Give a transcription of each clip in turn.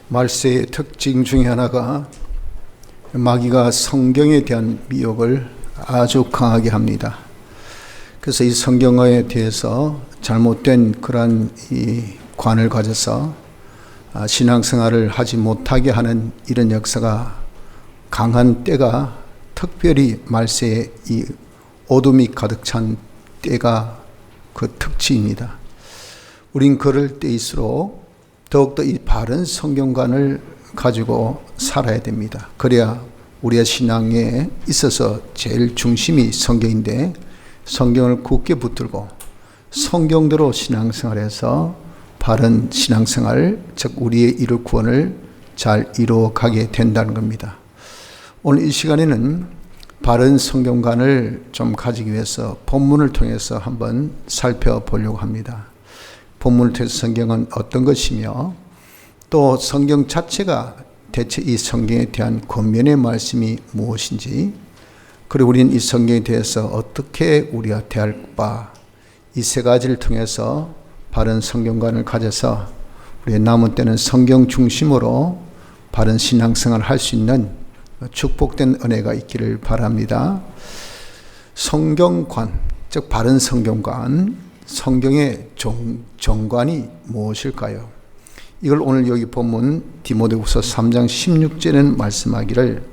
말세의 특징 중에 하나가 마귀가 성경에 대한 미혹을 아주 강하게 합니다. 그래서 이 성경에 대해서 잘못된 그러한 이 관을 가져서 신앙생활을 하지 못하게 하는 이런 역사가 강한 때가 특별히 말세의 이 어둠이 가득 찬 때가 그 특징입니다. 우린 그럴 때일수록 더욱더 이 바른 성경관을 가지고 살아야 됩니다. 그래야 우리의 신앙에 있어서 제일 중심이 성경인데 성경을 굳게 붙들고 성경대로 신앙생활해서 바른 신앙생활, 즉 우리의 이룰 구원을 잘 이루어가게 된다는 겁니다. 오늘 이 시간에는 바른 성경관을 좀 가지기 위해서 본문을 통해서 한번 살펴보려고 합니다. 본문을 통해서 성경은 어떤 것이며 또 성경 자체가 대체 이 성경에 대한 권면의 말씀이 무엇인지, 그리고 우리는 이 성경에 대해서 어떻게 우리가 대할 바, 이 세 가지를 통해서 바른 성경관을 가져서 우리의 남은 때는 성경 중심으로 바른 신앙생활을 할 수 있는 축복된 은혜가 있기를 바랍니다. 성경관, 즉 바른 성경관, 성경의 정관이 무엇일까요? 이걸 오늘 여기 본문 디모데후서 3장 16절에는 말씀하기를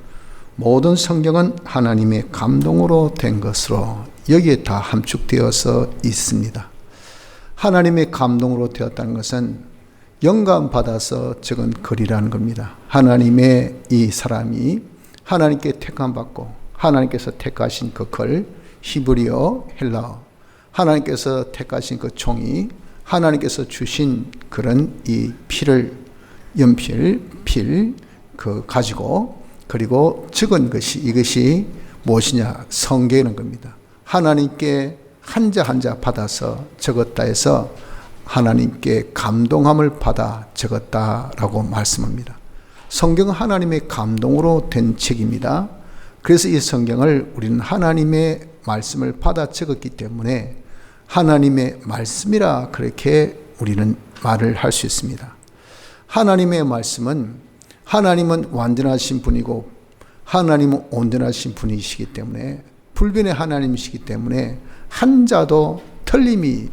모든 성경은 하나님의 감동으로 된 것으로 여기에 다 함축되어서 있습니다. 하나님의 감동으로 되었다는 것은 영감받아서 적은 글이라는 겁니다. 하나님의 이 사람이 하나님께 택함받고 하나님께서 택하신 그 글, 히브리어, 헬라어, 하나님께서 택하신 그 종이 하나님께서 주신 그런 이 피를 필 가지고 그리고 적은 것이 이것이 무엇이냐? 성경이라는 겁니다. 하나님께 한자 한자 받아서 적었다 해서 하나님께 감동함을 받아 적었다라고 말씀합니다. 성경은 하나님의 감동으로 된 책입니다. 그래서 이 성경을 우리는 하나님의 말씀을 받아 적었기 때문에 하나님의 말씀이라 그렇게 우리는 말을 할 수 있습니다. 하나님의 말씀은 하나님은 완전하신 분이고 하나님은 온전하신 분이시기 때문에 불변의 하나님이시기 때문에 한자도 틀림이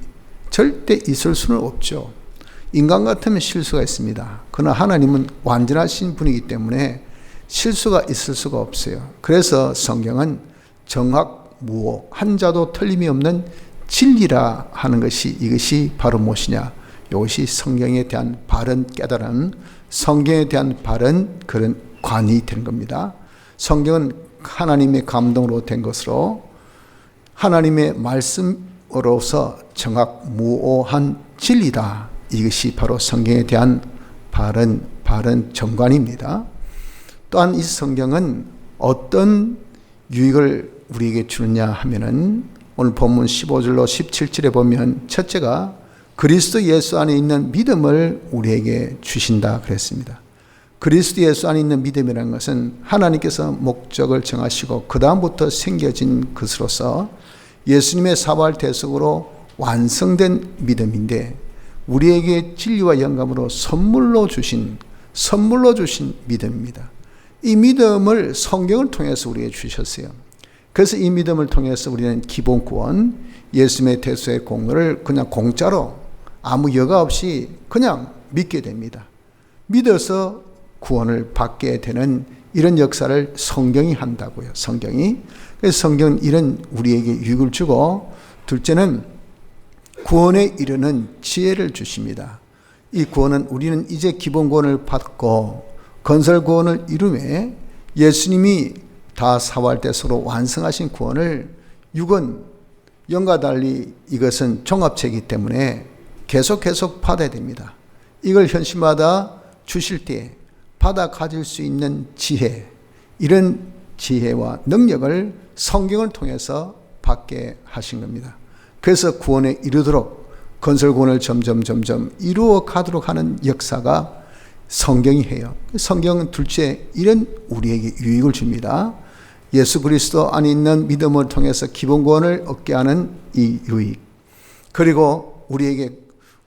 절대 있을 수는 없죠. 인간 같으면 실수가 있습니다. 그러나 하나님은 완전하신 분이기 때문에 실수가 있을 수가 없어요. 그래서 성경은 정확 무오, 한자도 틀림이 없는 진리라 하는 것이 이것이 바로 무엇이냐? 이것이 성경에 대한 바른 깨달음, 성경에 대한 바른 그런 관이 되는 겁니다. 성경은 하나님의 감동으로 된 것으로 하나님의 말씀으로서 정확 무오한 진리다. 이것이 바로 성경에 대한 바른 정관입니다. 또한 이 성경은 어떤 유익을 우리에게 주느냐 하면은 오늘 본문 15절로 17절에 보면 첫째가 그리스도 예수 안에 있는 믿음을 우리에게 주신다 그랬습니다. 그리스도 예수 안에 있는 믿음이라는 것은 하나님께서 목적을 정하시고 그 다음부터 생겨진 것으로서 예수님의 사발 대속으로 완성된 믿음인데 우리에게 진리와 영감으로 선물로 주신 믿음입니다. 이 믿음을 성경을 통해서 우리에게 주셨어요. 그래서 이 믿음을 통해서 우리는 기본 구원, 예수님의 대속의 공로를 그냥 공짜로 아무 여과 없이 그냥 믿게 됩니다. 믿어서 구원을 받게 되는 이런 역사를 성경이 한다고요. 성경이. 그래서 성경은 이런 우리에게 유익을 주고, 둘째는 구원에 이르는 지혜를 주십니다. 이 구원은 우리는 이제 기본 구원을 받고 건설 구원을 이루매 예수님이 다 사활대속으로 완성하신 구원을 육은 영과 달리 이것은 종합체이기 때문에 계속 받아야 됩니다. 이걸 현실마다 주실 때 받아 가질 수 있는 지혜, 이런 지혜와 능력을 성경을 통해서 받게 하신 겁니다. 그래서 구원에 이르도록 건설 구원을 점점 이루어 가도록 하는 역사가 성경이 해요. 성경은 둘째 이런 우리에게 유익을 줍니다. 예수 그리스도 안에 있는 믿음을 통해서 기본 구원을 얻게 하는 이 유익, 그리고 우리에게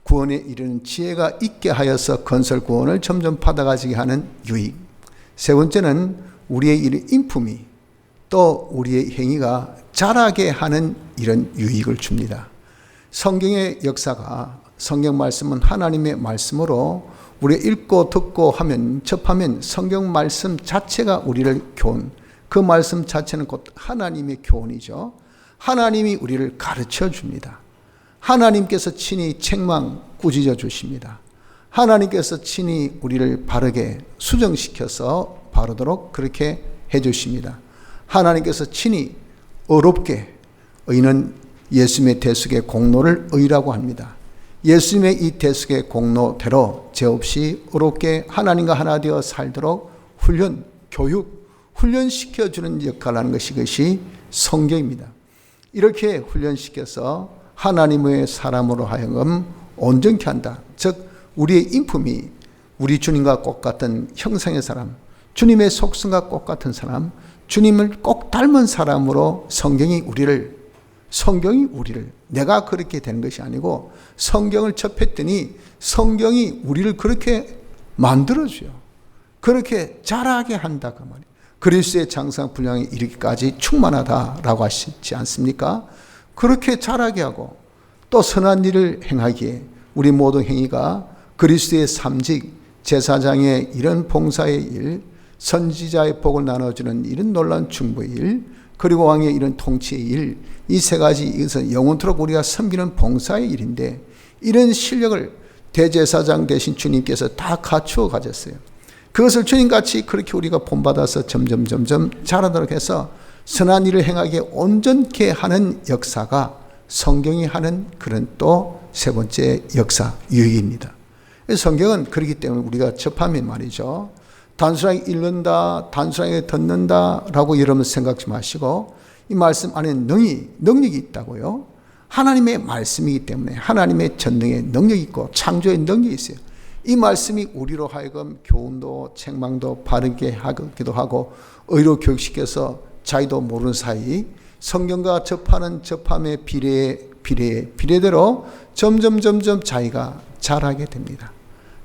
구원에 이르는 지혜가 있게 하여서 건설 구원을 점점 받아가지게 하는 유익. 세 번째는 우리의 이런 인품이 또 우리의 행위가 자라게 하는 이런 유익을 줍니다. 성경의 역사가, 성경 말씀은 하나님의 말씀으로 우리가 읽고 듣고 하면, 접하면 성경 말씀 자체가 우리를 교훈, 그 말씀 자체는 곧 하나님의 교훈이죠. 하나님이 우리를 가르쳐 줍니다. 하나님께서 친히 책망 꾸짖어 주십니다. 하나님께서 친히 우리를 바르게 수정시켜서 바르도록 그렇게 해 주십니다. 하나님께서 친히 의롭게, 의는 예수님의 대속의 공로를 의라고 합니다. 예수님의 이 대속의 공로대로 죄 없이 의롭게 하나님과 하나 되어 살도록 훈련, 교육, 훈련시켜주는 역할을 하는 것이 이것이 성경입니다. 이렇게 훈련시켜서 하나님의 사람으로 하여금 온전케 한다. 즉 우리의 인품이 우리 주님과 똑같은 형상의 사람, 주님의 속성과 똑같은 사람, 주님을 꼭 닮은 사람으로 성경이 우리를 내가 그렇게 되는 것이 아니고 성경을 접했더니 성경이 우리를 그렇게 만들어줘요. 그렇게 자라게 한다 그 말이에요. 그리스도의 장성 분량에 이르기까지 충만하다라고 하시지 않습니까? 그렇게 자라게 하고 또 선한 일을 행하기에 우리 모든 행위가 그리스도의 삼직, 제사장의 이런 봉사의 일, 선지자의 복을 나눠주는 이런 놀라운 중보의 일, 그리고 왕의 이런 통치의 일, 이 세 가지 이것은 영원토록 우리가 섬기는 봉사의 일인데 이런 실력을 대제사장 되신 주님께서 다 갖추어 가졌어요. 그것을 주님같이 그렇게 우리가 본받아서 점점 자라도록 해서 선한 일을 행하기에 온전케 하는 역사가 성경이 하는 그런 또 세 번째 역사, 유익입니다. 성경은 그렇기 때문에 우리가 접하면 말이죠. 단순하게 읽는다, 단순하게 듣는다라고 여러분 생각지 마시고 이 말씀 안에 능력이 있다고요. 하나님의 말씀이기 때문에 하나님의 전능의 능력이 있고 창조의 능력이 있어요. 이 말씀이 우리로 하여금 교훈도 책망도 바르게 하기도 하고 의로 교육시켜서 자기도 모르는 사이 성경과 접함의 비례대로 점점 자기가 자라게 됩니다.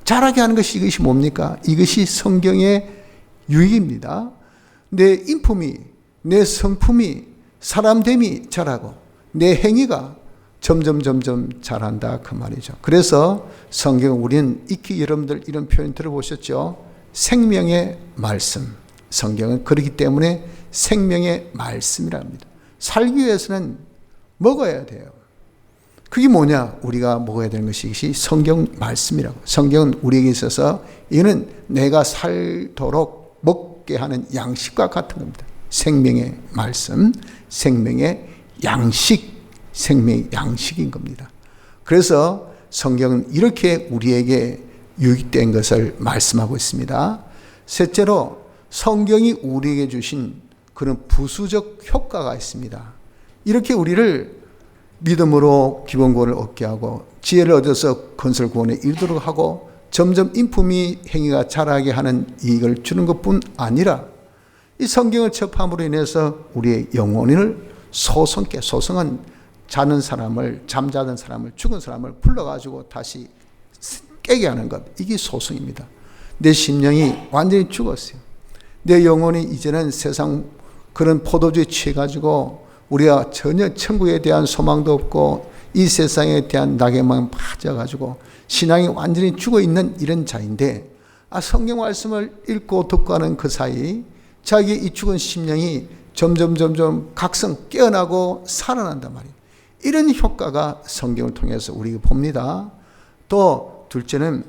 자라게 하는 것이 이것이 뭡니까? 이것이 성경의 유익입니다. 내 인품이, 내 성품이, 사람됨이 자라고 내 행위가 점점 자란다 그 말이죠. 그래서 성경 우리는 익히 여러분들 이런 표현 들어보셨죠? 생명의 말씀. 성경은 그렇기 때문에 생명의 말씀이라 합니다. 살기 위해서는 먹어야 돼요. 그게 뭐냐? 우리가 먹어야 되는 것이 성경 말씀이라고. 성경은 우리에게 있어서 이는 내가 살도록 먹게 하는 양식과 같은 겁니다. 생명의 말씀, 생명의 양식, 생명의 양식인 겁니다. 그래서 성경은 이렇게 우리에게 유익된 것을 말씀하고 있습니다. 셋째로 성경이 우리에게 주신 그런 부수적 효과가 있습니다. 이렇게 우리를 믿음으로 기본구원을 얻게 하고 지혜를 얻어서 건설 구원에 이르도록 하고 점점 인품이 행위가 자라게 하는 이익을 주는 것뿐 아니라 이 성경을 접함으로 인해서 우리의 영혼을 소성은 자는 사람을, 잠자던 사람을, 죽은 사람을 불러가지고 다시 깨게 하는 것, 이게 소성입니다. 내 심령이 완전히 죽었어요. 내 영혼이 이제는 세상 그런 포도주에 취해가지고 우리가 전혀 천국에 대한 소망도 없고 이 세상에 대한 낙에만 빠져가지고 신앙이 완전히 죽어있는 이런 자인데 성경 말씀을 읽고 듣고 하는 그 사이 자기의 이 죽은 심령이 점점 각성 깨어나고 살아난단 말이에요. 이런 효과가 성경을 통해서 우리가 봅니다. 또 둘째는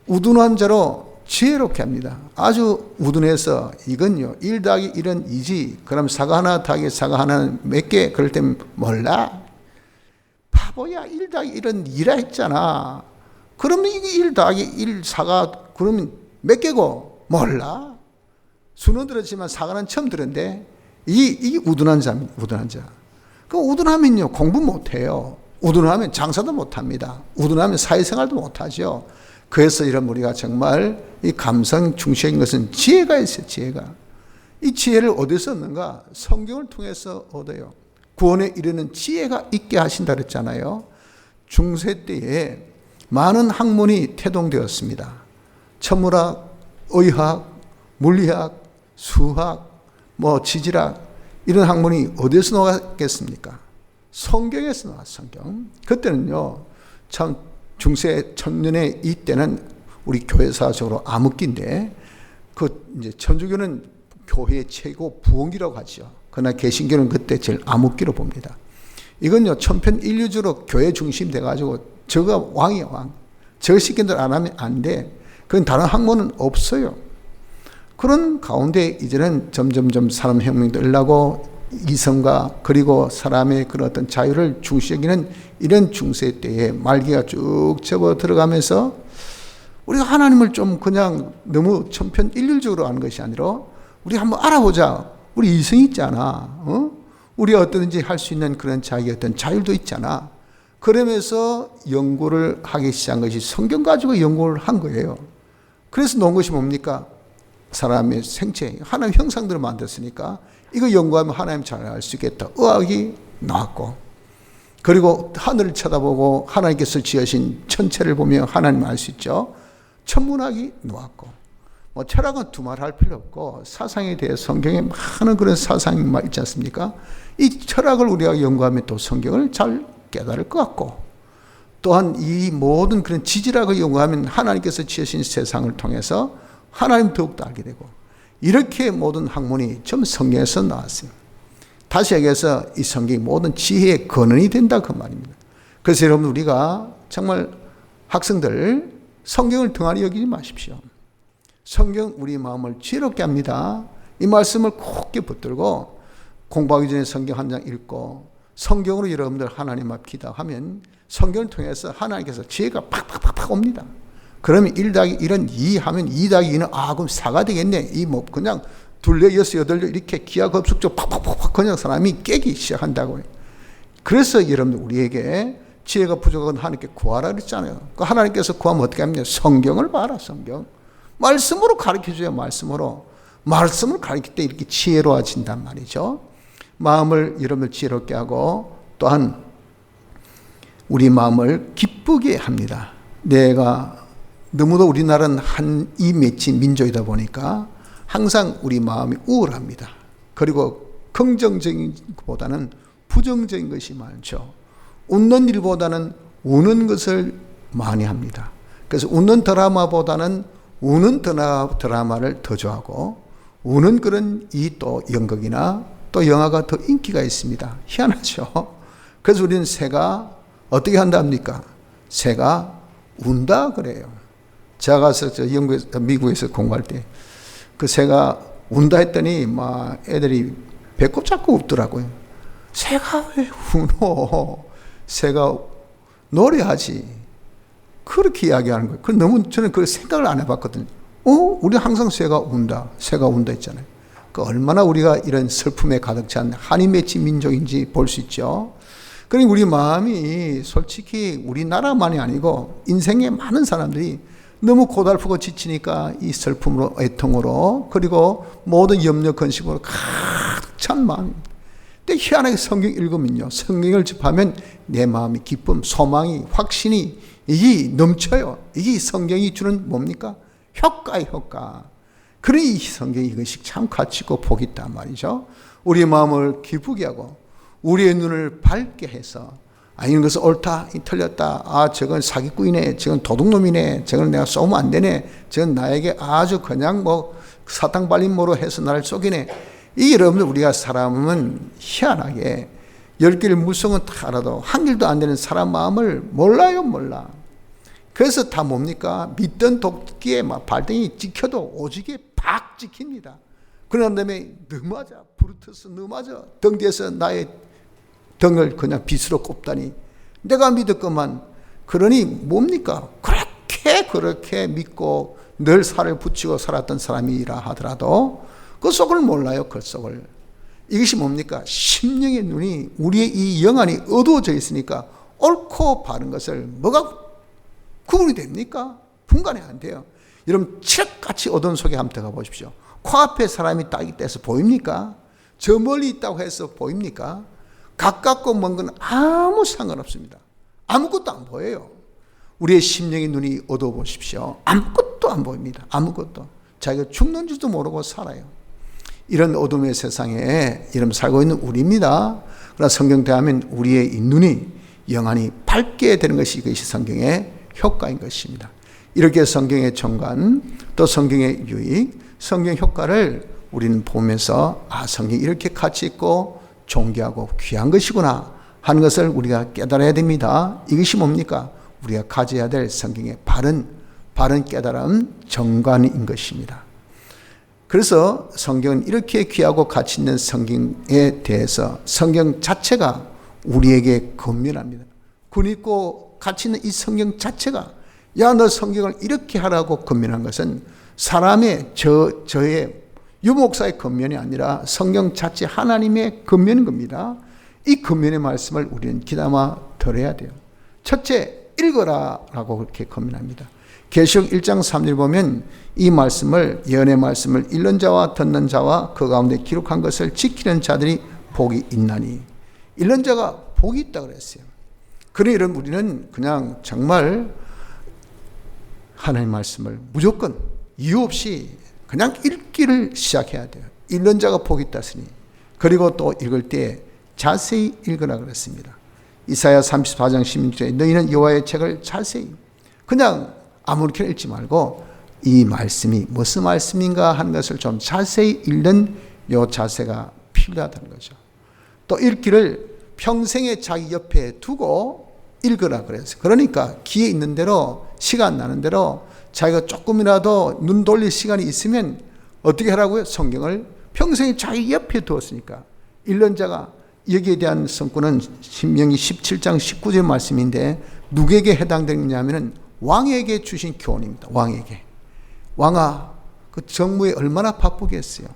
우둔한 자로 지혜롭게 합니다. 아주 우둔해서 이건요 1 더하기 1은 2지 그럼 사과 하나 더하기 사과 하나는 몇 개? 그럴 땐 몰라. 바보야 1 더하기 1은 2라 했잖아. 그러면 이게 1 더하기 1 사과 그러면 몇 개고? 몰라. 수는 들었지만 사과는 처음 들었는데 이게 우둔한 자입니다. 우둔한 자. 그 우둔하면요 공부 못해요. 우둔하면 장사도 못합니다. 우둔하면 사회생활도 못하죠. 그래서 이런 우리가 정말 이 감성 중심인 것은 지혜가 있어요. 지혜가. 이 지혜를 어디서 얻는가? 성경을 통해서 얻어요. 구원에 이르는 지혜가 있게 하신다 그랬잖아요. 중세 때에 많은 학문이 태동되었습니다. 천문학, 의학, 물리학, 수학, 지질학 이런 학문이 어디서 나왔겠습니까? 성경에서 나왔어요. 성경. 그때는요, 참 중세 천년의 이때는 우리 교회사적으로 암흑기인데, 이제 천주교는 교회의 최고 부흥기라고 하죠. 그러나 개신교는 그때 제일 암흑기로 봅니다. 이건요, 천편일률적으로 교회 중심 돼가지고 저가 왕이야, 왕. 저 시킨들 안 하면 안 돼. 그건 다른 학문은 없어요. 그런 가운데 이제는 점점점 산업혁명도 일어나고 이성과 그리고 사람의 그런 어떤 자유를 중시 여기는 이런 중세 때에 말기가 쭉 접어 들어가면서 우리가 하나님을 좀 그냥 너무 천편일률적으로 하는 것이 아니라 우리 한번 알아보자. 우리 이성이 있잖아. 우리가 어떠든지 할 수 있는 그런 자기의 어떤 자율도 있잖아. 그러면서 연구를 하기 시작한 것이 성경 가지고 연구를 한 거예요. 그래서 놓은 것이 뭡니까? 사람의 생체, 하나님 형상들을 만들었으니까 이거 연구하면 하나님 잘 알 수 있겠다. 의학이 나왔고, 그리고 하늘을 쳐다보고 하나님께서 지으신 천체를 보며 하나님 알 수 있죠. 천문학이 나왔고, 철학은 두말할 필요 없고 사상에 대해 성경에 많은 그런 사상이 있지 않습니까? 이 철학을 우리가 연구하면 또 성경을 잘 깨달을 것 같고, 또한 이 모든 그런 지질학을 연구하면 하나님께서 지으신 세상을 통해서 하나님 더욱더 알게 되고, 이렇게 모든 학문이 전부 성경에서 나왔어요. 다시 얘기해서 이 성경이 모든 지혜의 근원이 된다 그 말입니다. 그래서 여러분, 우리가 정말 학생들 성경을 등한히 여기지 마십시오. 성경 우리 마음을 지혜롭게 합니다. 이 말씀을 굳게 붙들고 공부하기 전에 성경 한 장 읽고 성경으로 여러분들 하나님 앞 기도하면 성경을 통해서 하나님께서 지혜가 팍팍팍팍 옵니다. 그러면 1 더하기 1은 2 하면 2 더하기 2는 그럼 4가 되겠네. 그냥 둘레, 여섯, 여덟 이렇게 기하급수적 팍팍팍팍 그냥 사람이 깨기 시작한다고요. 그래서 여러분들 우리에게 지혜가 부족한 하나님께 구하라 그랬잖아요. 그 하나님께서 구하면 어떻게 합니까? 성경을 봐라, 성경. 말씀으로 가르쳐줘야 말씀을 가르칠 때 이렇게 지혜로워진단 말이죠. 마음을 여러분들 지혜롭게 하고 또한 우리 마음을 기쁘게 합니다. 내가 너무도 우리나라는 한이 맺힌 민족이다 보니까 항상 우리 마음이 우울합니다. 그리고 긍정적인 것보다는 부정적인 것이 많죠. 웃는 일보다는 우는 것을 많이 합니다. 그래서 웃는 드라마보다는 우는 드라마를 더 좋아하고, 우는 그런 또 연극이나 또 영화가 더 인기가 있습니다. 희한하죠. 그래서 우리는 새가 어떻게 한답니까? 새가 운다 그래요. 제가 가서 미국에서 공부할 때 그 새가 운다 했더니 애들이 배꼽 잡고 웃더라고요. 새가 왜 우노? 새가 노래하지. 그렇게 이야기하는 거예요. 저는 그 생각을 안 해봤거든요. 우리 항상 새가 운다 했잖아요. 얼마나 우리가 이런 슬픔에 가득 찬 한이 맺힌 민족인지 볼 수 있죠. 그러니 우리 마음이 솔직히 우리나라만이 아니고 인생에 많은 사람들이 너무 고달프고 지치니까 이 슬픔으로, 애통으로, 그리고 모든 염려, 근심으로 가득 찬 마음입니다. 근데 희한하게 성경 읽으면요, 성경을 접하면 내 마음이 기쁨, 소망이, 확신이 이게 넘쳐요. 이게 성경이 주는 뭡니까? 효과예요, 효과. 그러니 이 성경이 이것이 참 가치 있고 복 있단 말이죠. 우리의 마음을 기쁘게 하고 우리의 눈을 밝게 해서 이런 것은 옳다, 틀렸다, 저건 사기꾼이네, 저건 도둑놈이네, 저건 내가 쏘면 안 되네, 저건 나에게 아주 그냥 사탕 발린 모로 해서 나를 속이네. 이 여러분들 우리가 사람은 희한하게 10개를 물성은 다 알아도 한 길도 안 되는 사람 마음을 몰라요, 몰라. 그래서 다 뭡니까? 믿던 도끼에 발등이 찍혀도 오지게 팍 찍힙니다. 그런 다음에 너무하자, 브루투스 너무하자, 등 뒤에서 나의 등을 그냥 빗으로 꼽다니 내가 믿었건만. 그러니 뭡니까? 그렇게 믿고 늘 살을 붙이고 살았던 사람이라 하더라도 그 속을 몰라요, 그 속을. 이것이 뭡니까? 심령의 눈이, 우리의 이 영안이 어두워져 있으니까 옳고 바른 것을 뭐가 구분이 됩니까? 분간이 안 돼요. 여러분, 칠흑같이 어두운 속에 한번 들어가 보십시오. 코앞에 사람이 딱 있다해서 보입니까? 저 멀리 있다고 해서 보입니까? 가깝고 먼 건 아무 상관없습니다. 아무것도 안 보여요. 우리의 심령의 눈이 어두워 보십시오. 아무것도 안 보입니다. 아무것도. 자기가 죽는 줄도 모르고 살아요. 이런 어둠의 세상에 이름 살고 있는 우리입니다. 그러나 성경 대하면 우리의 이 눈이 영원히 밝게 되는 것이 이것이 성경의 효과인 것입니다. 이렇게 성경의 정관 또 성경의 유익, 성경 효과를 우리는 보면서 성경이 이렇게 가치 있고 존귀하고 귀한 것이구나 하는 것을 우리가 깨달아야 됩니다. 이것이 뭡니까? 우리가 가져야 될 성경의 바른 깨달음 정관인 것입니다. 그래서 성경은 이렇게 귀하고 가치 있는 성경에 대해서 성경 자체가 우리에게 권면합니다. 권위있고 가치 있는 이 성경 자체가 야, 너 성경을 이렇게 하라고 권면한 것은 사람의 저의 유목사의 권면이 아니라 성경 자체 하나님의 권면인 겁니다. 이 권면의 말씀을 우리는 귀담아 들어야 돼요. 첫째, 읽어라 라고 그렇게 권면합니다. 계시록 1장 3절 보면 이 말씀을 예언의 말씀을 읽는 자와 듣는 자와 그 가운데 기록한 것을 지키는 자들이 복이 있나니, 읽는 자가 복이 있다 그랬어요. 그러니 우리는 그냥 정말 하나님의 말씀을 무조건 이유 없이 그냥 읽기를 시작해야 돼요. 읽는 자가 복이 있다 하시니, 그리고 또 읽을 때 자세히 읽으라 그랬습니다. 이사야 34장 16절에 너희는 여호와의 책을 자세히, 그냥 아무렇게나 읽지 말고 이 말씀이 무슨 말씀인가 하는 것을 좀 자세히 읽는 요 자세가 필요하다는 거죠. 또 읽기를 평생에 자기 옆에 두고 읽으라 그랬어요. 그러니까 기회 있는 대로, 시간 나는 대로 자기가 조금이라도 눈 돌릴 시간이 있으면 어떻게 하라고요? 성경을 평생에 자기 옆에 두었으니까. 읽는 자가, 여기에 대한 성구는 신명기 17장 19절 말씀인데 누구에게 해당되느냐면 왕에게 주신 교훈입니다. 왕에게. 왕아, 그 정무에 얼마나 바쁘겠어요.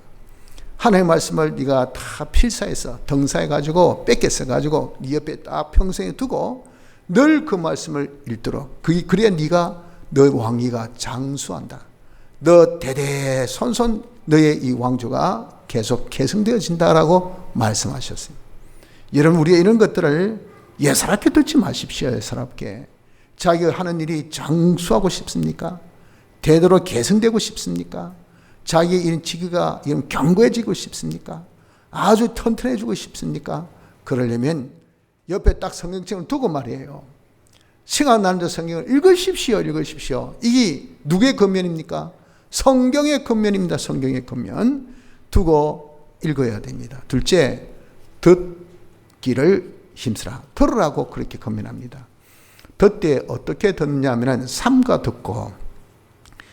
하나님의 말씀을 네가 다 필사해서 등사해가지고 뺏겼어가지고 네 옆에 딱 평생에 두고 늘 그 말씀을 읽도록, 그래야 네가 너 왕위가 장수한다. 너 대대손손 너의 이 왕조가 계속 계승되어진다라고 말씀하셨어요. 여러분, 우리가 이런 것들을 예사롭게 듣지 마십시오. 예사롭게. 자기가 하는 일이 장수하고 싶습니까? 대대로 계승되고 싶습니까? 자기의 이런 지기가 이런 견고해지고 싶습니까? 아주 튼튼해지고 싶습니까? 그러려면 옆에 딱 성경책을 두고 말이에요. 시간 나는 데 성경을 읽으십시오. 이게 누구의 권면입니까? 성경의 권면입니다. 성경의 권면 두고 읽어야 됩니다. 둘째, 듣기를 힘쓰라. 들으라고 그렇게 권면합니다. 듣되 어떻게 듣느냐 하면 삼가 듣고,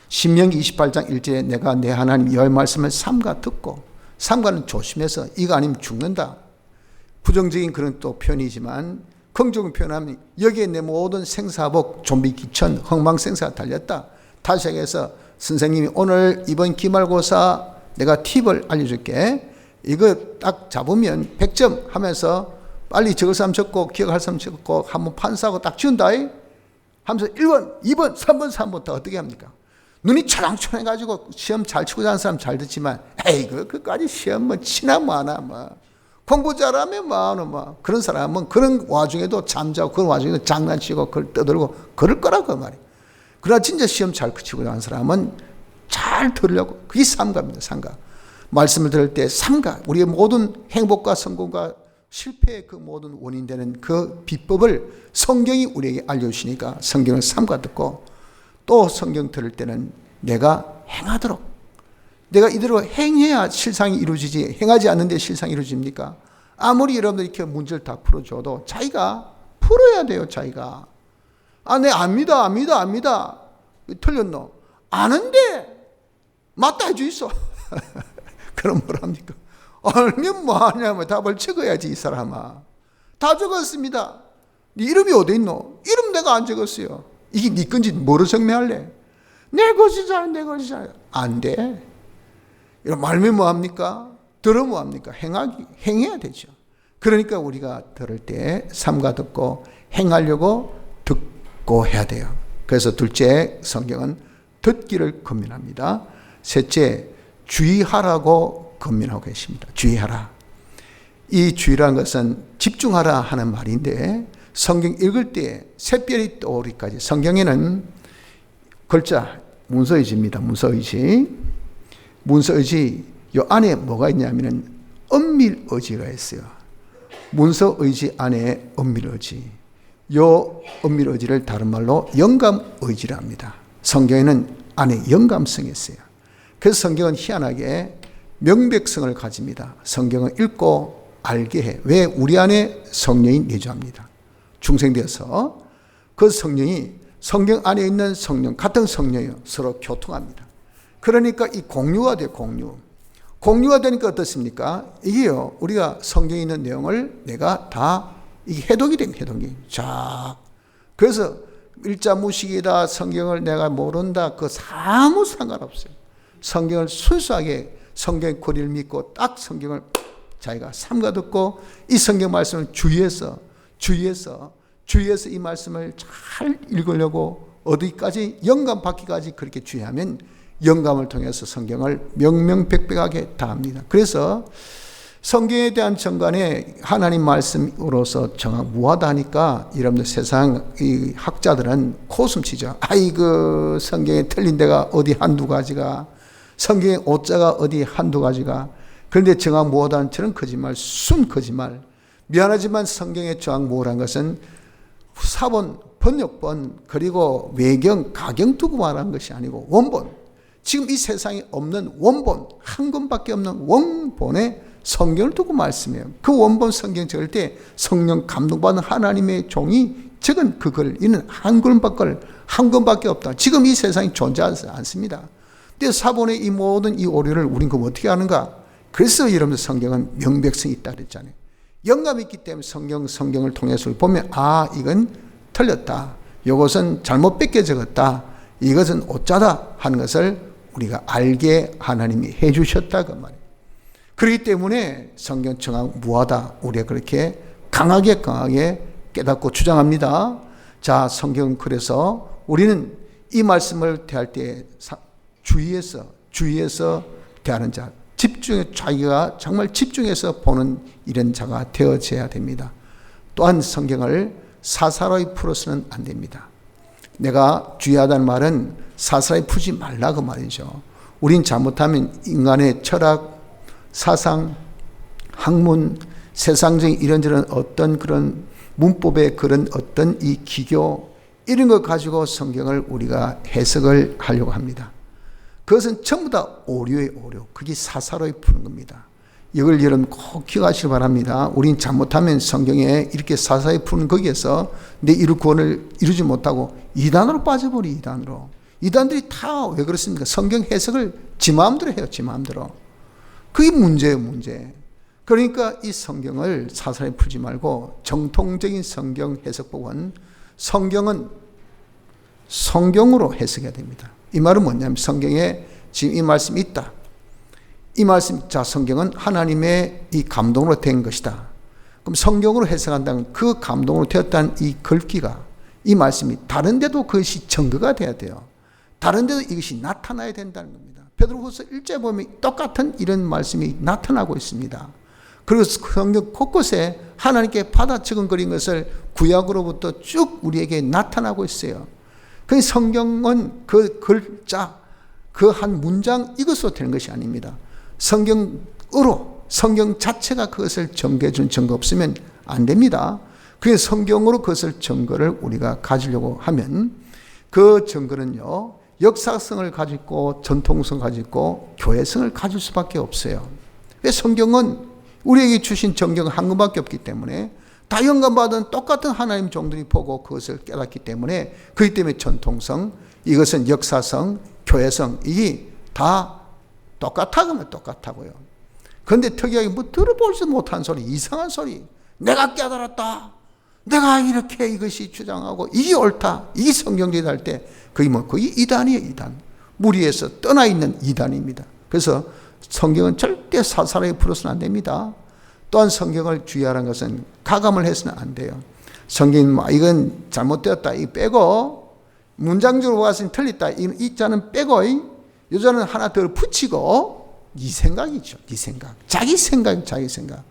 신명기 28장 1절에 내가 내 하나님 여호와의 말씀을 삼가 듣고, 삼가는 조심해서 이거 아니면 죽는다. 부정적인 그런 또 표현이지만 긍정적인 표현하면 여기에 내 모든 생사복 좀비 기천 흥망생사가 달렸다. 다시 해서 선생님이 오늘 이번 기말고사 내가 팁을 알려줄게. 이거 딱 잡으면 100점 하면서 빨리 적을 사람 적고 기억할 사람 적고 한번 판사하고 딱 지운다 하면서 1번, 2번, 3번, 4번 다 어떻게 합니까? 눈이 초롱초롱해가지고 시험 잘 치고 자는 사람 잘 듣지만 에이 그까지 시험 뭐 치나 뭐하나 뭐 공부 잘하면 뭐 그런 사람은 그런 와중에도 잠자고 그런 와중에도 장난치고 그걸 떠들고 그럴 거라고 말이에요. 그러나 진짜 시험 잘 치고 자는 사람은 잘 들으려고, 그게 삼가입니다. 삼가. 말씀을 들을 때 삼가, 우리의 모든 행복과 성공과 실패의 그 모든 원인 되는 그 비법을 성경이 우리에게 알려주시니까 성경을 삼가 듣고, 또 성경 들을 때는 내가 행하도록, 내가 이대로 행해야 실상이 이루어지지, 행하지 않는데 실상이 이루어집니까? 아무리 여러분들 이렇게 문제를 다 풀어줘도 자기가 풀어야 돼요. 자기가. 네 압니다. 틀렸노? 아는데 맞다 해주 있어. 그럼 뭐랍니까? 알면 뭐하냐면 답을 적어야지. 이 사람아, 다 적었습니다. 네 이름이 어디 있노? 이름 내가 안 적었어요. 이게 네 건지 뭐로 증명할래? 내 것이잖아. 안 돼. 이런 말면 뭐합니까? 들으면 뭐합니까? 행해야 되죠. 그러니까 우리가 들을 때 삼가 듣고 행하려고 듣고 해야 돼요. 그래서 둘째, 성경은 듣기를 권면합니다. 셋째, 주의하라고 권면하고 계십니다. 주의하라. 이 주의라는 것은 집중하라 하는 말인데, 성경 읽을 때 샛별이 떠오르기까지. 성경에는 글자 문서의지입니다. 문서의지. 문서의지 요 안에 뭐가 있냐면은 은밀의지가 있어요. 문서의지 안에 은밀의지. 요 은밀의지를 다른 말로 영감의지라 합니다. 성경에는 안에 영감성이 있어요. 그래서 성경은 희한하게 명백성을 가집니다. 성경을 읽고 알게 해. 왜? 우리 안에 성령이 내주합니다. 중생되어서 그 성령이 성경 안에 있는 성령, 같은 성령이요. 서로 교통합니다. 그러니까 이 공유가 돼요, 공유. 공유가 되니까 어떻습니까? 이게요, 우리가 성경에 있는 내용을 내가 다, 이게 해독이 된 해독이. 자, 그래서 일자무식이다, 성경을 내가 모른다, 그거 아무 상관없어요. 성경을 순수하게 성경의 권위를 믿고 딱 성경을 자기가 삼가 듣고 이 성경 말씀을 주의해서 이 말씀을 잘 읽으려고 어디까지 영감 받기까지 그렇게 주의하면 영감을 통해서 성경을 명명백백하게 다 합니다. 그래서 성경에 대한 정관에 하나님 말씀으로서 정확무하다 하니까 여러분들 세상 이 학자들은 코숨치죠. 아이고 성경에 틀린 데가 어디 한두 가지가, 성경의 오자가 어디 한두 가지가. 그런데 정확무하다는 저는 거짓말, 순 거짓말. 미안하지만 성경에 정확무하다는 것은 사본, 번역본, 그리고 외경, 가경 두고 말하는 것이 아니고 원본. 지금 이 세상에 없는 원본, 한 권밖에 없는 원본의 성경을 두고 말씀해요. 그 원본 성경 적을 때 성령 감동받은 하나님의 종이 적은 그걸 이는 한 권밖에 없다. 지금 이 세상에 존재하지 않습니다. 근데 사본의 이 모든 이 오류를 우린 그럼 어떻게 하는가? 그래서 여러분들 성경은 명백성이 있다 그랬잖아요. 영감이 있기 때문에 성경을 통해서 보면 아, 이건 틀렸다. 이것은 잘못 뺏겨 적었다. 이것은 오자다 하는 것을 우리가 알게 하나님이 해주셨다 그 말이에요. 그렇기 때문에 성경 정확무하다. 우리가 그렇게 강하게 깨닫고 주장합니다. 자, 성경은 그래서 우리는 이 말씀을 대할 때 주의해서 대하는 자, 자기가 정말 집중해서 보는 이런 자가 되어져야 됩니다. 또한 성경을 사사로이 풀어서는 안 됩니다. 내가 주의하다는 말은 사사로이 풀지 말라 그 말이죠. 우린 잘못하면 인간의 철학, 사상, 학문, 세상적인 이런저런 어떤 그런 문법의 그런 어떤 이 기교 이런 걸 가지고 성경을 우리가 해석을 하려고 합니다. 그것은 전부 다 오류의 오류. 그게 사사로이 푸는 겁니다. 이걸 여러분 꼭 기억하시기 바랍니다. 우린 잘못하면 성경에 이렇게 사사로이 푸는 거기에서 내 이룰 구원을 이루지 못하고 이단으로 빠져버려. 이단들이 다 왜 그렇습니까? 성경 해석을 지 마음대로 해요. 지 마음대로. 그게 문제예요, 문제. 그러니까 이 성경을 사사로이 풀지 말고 정통적인 성경 해석법은 성경은 성경으로 해석해야 됩니다. 이 말은 뭐냐면 성경에 지금 이 말씀이 있다. 이 말씀, 자, 성경은 하나님의 이 감동으로 된 것이다. 그럼 성경으로 해석한다면 그 감동으로 되었다는 이 글귀가, 이 말씀이 다른 데도 그것이 증거가 돼야 돼요. 다른 데도 이것이 나타나야 된다는 겁니다. 베드로후서 1절 보면 똑같은 이런 말씀이 나타나고 있습니다. 그리고 성경 곳곳에 하나님께 받아 적은거린 것을 구약으로부터 쭉 우리에게 나타나고 있어요. 그 성경은 그 글자, 그 한 문장 이것으로 되는 것이 아닙니다. 성경으로, 성경 자체가 그것을 증거해 준 증거 없으면 안 됩니다. 그래서 성경으로 그것을 증거를 우리가 가지려고 하면 그 증거는요, 역사성을 가지고 전통성을 가지고 교회성을 가질 수밖에 없어요. 왜? 성경은 우리에게 주신 정경은 한 권밖에 없기 때문에 다 영감받은 똑같은 하나님 종들이 보고 그것을 깨닫기 때문에 그렇기 때문에 전통성, 이것은 역사성, 교회성, 이게 다 똑같다면 똑같다고요. 그런데 특이하게 뭐 들어보지 못한 소리, 이상한 소리, 내가 깨달았다, 내가 이렇게 이것이 주장하고 이게 옳다, 이게 성경적이다 할 때 그게 뭐 그게 이단이에요. 이단. 무리에서 떠나 있는 이단입니다. 그래서 성경은 절대 사사로이 풀어서는 안 됩니다. 또한 성경을 주의하라는 것은 가감을 해서는 안 돼요. 성경은 뭐 이건 잘못되었다, 이 빼고 문장적으로 봤을 때 틀렸다, 이 자는 빼고 이 자는 하나 더 붙이고, 네 생각이죠. 네 생각. 자기 생각.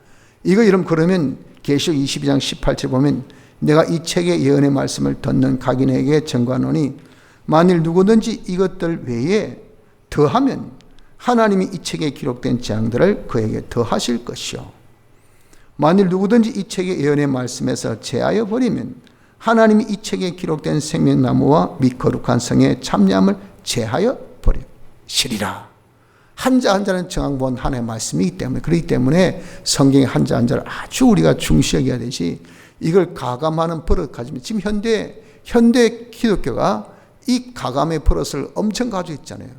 이거 여러분 그러면 계시록 22장 18절 보면 내가 이 책의 예언의 말씀을 듣는 각인에게 전가하노니 만일 누구든지 이것들 외에 더하면 하나님이 이 책에 기록된 재앙들을 그에게 더하실 것이요 만일 누구든지 이 책의 예언의 말씀에서 제하여 버리면 하나님이 이 책에 기록된 생명나무와 및 거룩한 성의 참여함을 제하여 버리시리라. 한자 한자는 정확한 하나님의 말씀이기 때문에, 그렇기 때문에 성경의 한자 한자를 아주 우리가 중시 여겨야 되지, 이걸 가감하는 버릇 가지면, 지금 현대 기독교가 이 가감의 버릇을 엄청 가지고 있잖아요.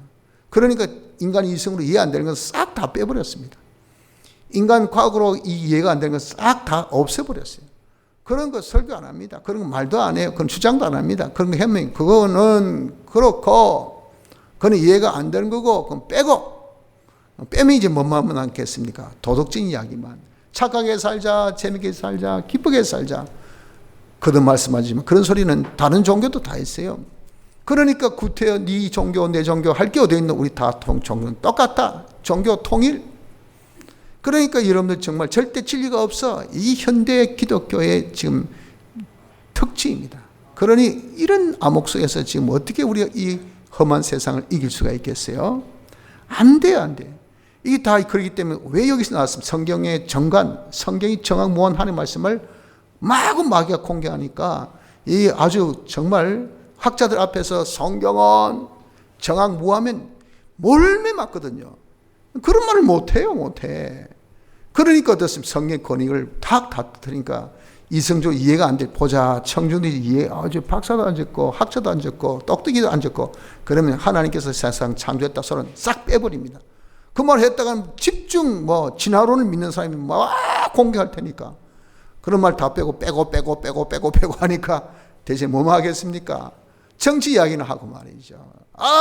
그러니까 인간 이성으로 이해 안 되는 건 싹 다 빼버렸습니다. 인간 과학으로 이해가 안 되는 건 싹 다 없애버렸어요. 그런 거 설교 안 합니다. 그런 거 말도 안 해요. 그건 주장도 안 합니다. 그런 거 해명, 그거는 그렇고, 그건 이해가 안 되는 거고, 그건 빼면 이제 뭐만 남겠습니까? 도덕적인 이야기만. 착하게 살자, 재밌게 살자, 기쁘게 살자. 그런 말씀하지만 그런 소리는 다른 종교도 다 있어요. 그러니까 구태여 네 종교 내 종교 할 게 어디 있노? 우리 다 종교는 똑같다. 종교 통일. 그러니까 여러분들 정말 절대 진리가 없어. 이 현대 기독교의 지금 특징입니다. 그러니 이런 암흑 속에서 지금 어떻게 우리가 이 험한 세상을 이길 수가 있겠어요? 안 돼요, 안 돼요. 이게 다 그렇기 때문에 왜 여기서 나왔습니까? 성경의 정관, 성경이 정확무한 하나님의 말씀을 마구 마귀가 공개하니까 이 아주 정말 학자들 앞에서 성경은 정확무하면 몰매 맞거든요. 그런 말을 못해요, 못해. 그러니까 어떻습니까? 성경 권익을 다 들으니까 이성적으로 이해가 안 돼. 보자, 청중들이 이해, 아주 박사도 안 적고, 학자도 안 적고, 똑똑이도 안 적고, 그러면 하나님께서 세상 창조했다 소리는 싹 빼버립니다. 그 말 했다가 집중, 진화론을 믿는 사람이 막 공격할 테니까. 그런 말 다 빼고 하니까 대체 뭐만 하겠습니까? 정치 이야기는 하고 말이죠.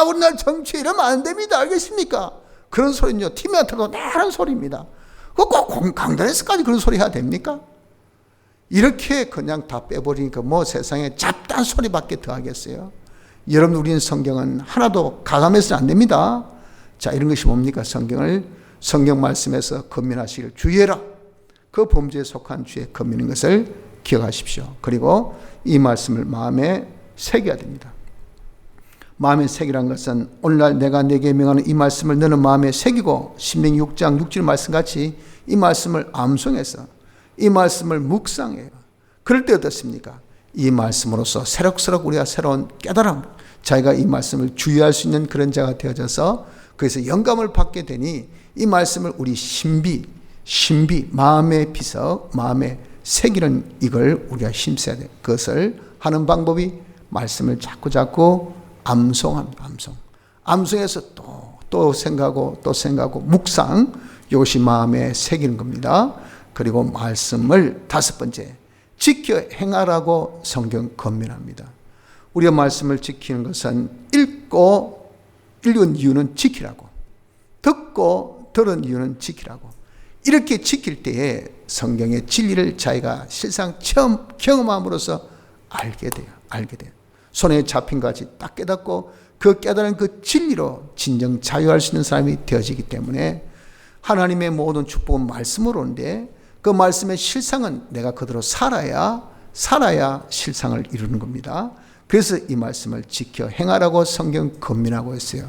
우리나라 정치 이러면 안 됩니다. 알겠습니까? 그런 소리는요, 팀한테도 다른 소리입니다. 꼭 강단에서까지 그런 소리 해야 됩니까? 이렇게 그냥 다 빼버리니까 세상에 잡다한 소리밖에 더 하겠어요? 여러분, 우리는 성경은 하나도 가감해서는 안 됩니다. 자, 이런 것이 뭡니까? 성경 말씀에서 건면하시길 주의해라. 그 범죄에 속한 죄에 건면인 것을 기억하십시오. 그리고 이 말씀을 마음에 새겨야 됩니다. 마음에 새기란 것은 오늘날 내가 내게 명하는 이 말씀을 너는 마음에 새기고 신명기 6장 6절 말씀같이 이 말씀을 암송해서 이 말씀을 묵상해요. 그럴 때 어떻습니까? 이 말씀으로서 새록새록 우리가 새로운 깨달음, 자기가 이 말씀을 주의할 수 있는 그런 자가 되어져서 그래서 영감을 받게 되니 이 말씀을 우리 신비 마음에 비서 마음에 새기는 이걸 우리가 힘써야 돼. 그것을 하는 방법이 말씀을 자꾸 암송해서 또 생각하고 묵상, 이것이 마음에 새기는 겁니다. 그리고 말씀을 다섯 번째, 지켜 행하라고 성경 권면합니다. 우리가 말씀을 지키는 것은 읽은 이유는 지키라고, 듣고 들은 이유는 지키라고. 이렇게 지킬 때에 성경의 진리를 자기가 실상 경험함으로써 알게 돼요. 손에 잡힌 같이 딱 깨닫고 그 깨달은 그 진리로 진정 자유할 수 있는 사람이 되어지기 때문에 하나님의 모든 축복은 말씀으로 오는데 그 말씀의 실상은 내가 그대로 살아야 실상을 이루는 겁니다. 그래서 이 말씀을 지켜 행하라고 성경 권면하고 있어요.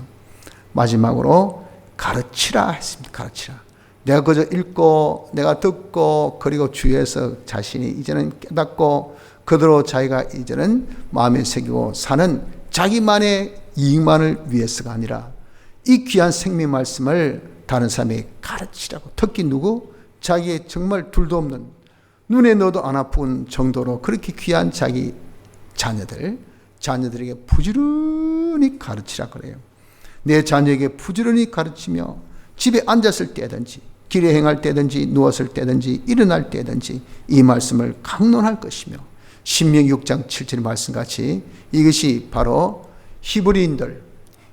마지막으로 가르치라 했습니다. 가르치라. 내가 그저 읽고 내가 듣고 그리고 주위에서 자신이 이제는 깨닫고 그대로 자기가 이제는 마음에 새기고 사는 자기만의 이익만을 위해서가 아니라 이 귀한 생명 말씀을 다른 사람에게 가르치라고. 특히 누구? 자기의 정말 둘도 없는, 눈에 넣어도 안 아픈 정도로 그렇게 귀한 자기 자녀들에게 부지런히 가르치라 그래요. 내 자녀에게 부지런히 가르치며 집에 앉았을 때든지 길에 행할 때든지 누웠을 때든지 일어날 때든지 이 말씀을 강론할 것이며 신명기 6장 7절의 말씀같이 이것이 바로 히브리인들,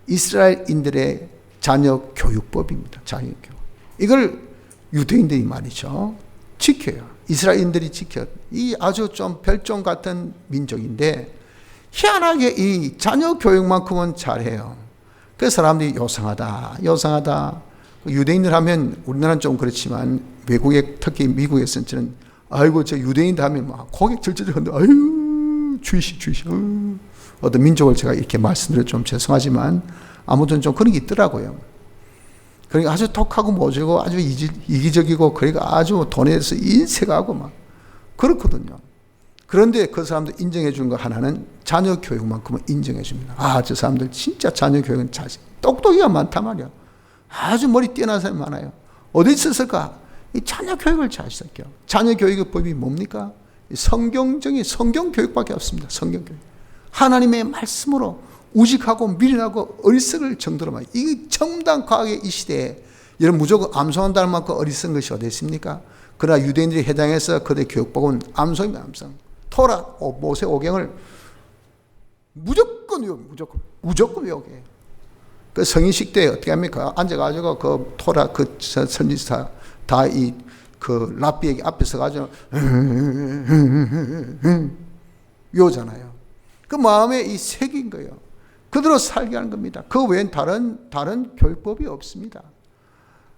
이스라엘인들의 자녀 교육법입니다. 자녀 교육. 이걸 유대인들이 말이죠. 지켜요. 이스라엘인들이 지켜. 이 아주 좀 별종 같은 민족인데 희한하게 이 자녀 교육만큼은 잘해요. 그래서 사람들이 요상하다. 유대인들 하면 우리나라는 좀 그렇지만 외국에 특히 미국에서는 아이고, 저 유대인 하면 막 고개 절절 흔들, 아유, 주이시. 어떤 민족을 제가 이렇게 말씀드려 좀 죄송하지만, 아무튼 좀 그런 게 있더라고요. 그러니까 아주 독하고 모질고 아주 이기적이고, 그러니까 아주 돈에 대해서 인색하고 막, 그렇거든요. 그런데 그 사람들 인정해 준 거 하나는 자녀 교육만큼은 인정해 줍니다. 아, 저 사람들 진짜 자녀 교육은 똑똑이가 많단 말이야. 아주 머리 뛰어난 사람이 많아요. 어디 있었을까? 이 자녀 교육을 잘 시작해요. 자녀 교육의 법이 뭡니까? 성경적인 성경 교육밖에 없습니다. 성경 교육. 하나님의 말씀으로 우직하고 미련하고 어리석을 정도로 말이에요. 이 첨단 과학의 이 시대에 여러분 무조건 암송한다는 만큼 어리석은 것이 어디 있습니까? 그러나 유대인들이 해당해서 그들의 교육법은 암송입니다. 암송. 토라, 모세 오경을 무조건 외우게. 그 성인식 때 어떻게 합니까? 앉아가지고 그 토라 그 선지자 다 그 랍비에게 앞에 서가지고 외우잖아요. 그 마음에 이 색인 거예요. 그대로 살게 하는 겁니다. 그 외엔 다른 교육법이 없습니다.